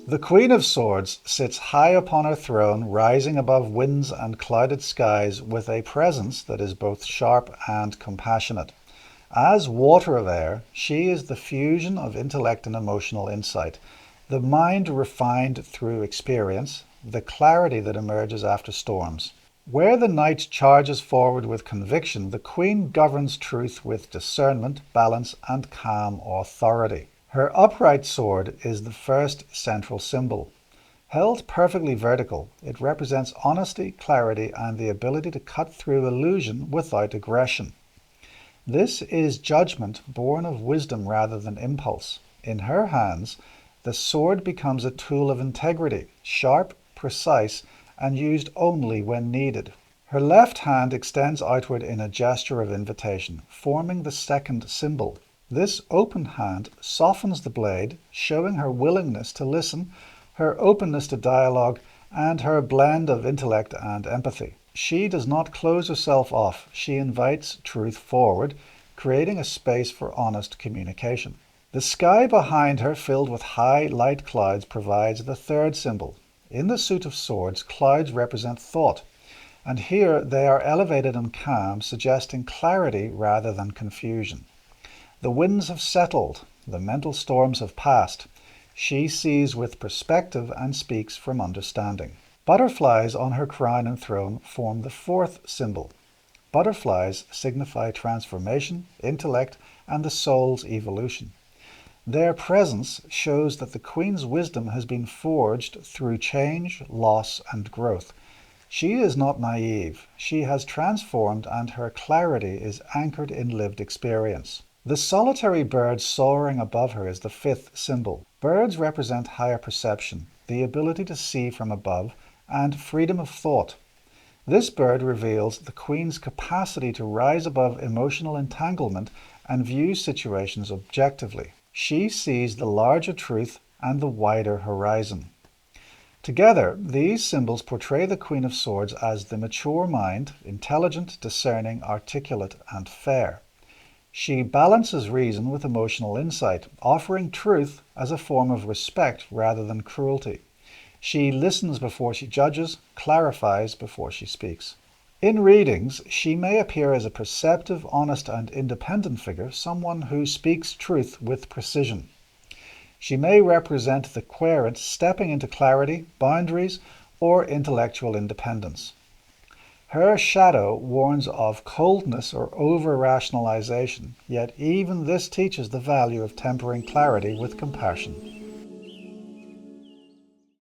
The Queen of Swords sits high upon her throne, rising above winds and clouded skies with a presence that is both sharp and compassionate. As water of air, she is the fusion of intellect and emotional insight, the mind refined through experience, the clarity that emerges after storms. Where the knight charges forward with conviction, the queen governs truth with discernment, balance, and calm authority. Her upright sword is the first central symbol. Held perfectly vertical, it represents honesty, clarity, and the ability to cut through illusion without aggression. This is judgment born of wisdom rather than impulse. In her hands, the sword becomes a tool of integrity, sharp, precise, and used only when needed. Her left hand extends outward in a gesture of invitation, forming the second symbol. This open hand softens the blade, showing her willingness to listen, her openness to dialogue, and her blend of intellect and empathy. She does not close herself off. She invites truth forward, creating a space for honest communication. The sky behind her, filled with high, light clouds, provides the third symbol. In the suit of swords, clouds represent thought, and here they are elevated and calm, suggesting clarity rather than confusion. The winds have settled, the mental storms have passed. She sees with perspective and speaks from understanding. Butterflies on her crown and throne form the fourth symbol. Butterflies signify transformation, intellect, and the soul's evolution. Their presence shows that the Queen's wisdom has been forged through change, loss, and growth. She is not naive. She has transformed, and her clarity is anchored in lived experience. The solitary bird soaring above her is the fifth symbol. Birds represent higher perception, the ability to see from above, and freedom of thought. This bird reveals the Queen's capacity to rise above emotional entanglement and view situations objectively. She sees the larger truth and the wider horizon. Together, these symbols portray the Queen of Swords as the mature mind, intelligent, discerning, articulate, and fair. She balances reason with emotional insight, offering truth as a form of respect rather than cruelty. She listens before she judges, clarifies before she speaks. In readings, she may appear as a perceptive, honest, and independent figure, someone who speaks truth with precision. She may represent the querent stepping into clarity, boundaries, or intellectual independence. Her shadow warns of coldness or over-rationalization, yet even this teaches the value of tempering clarity with compassion.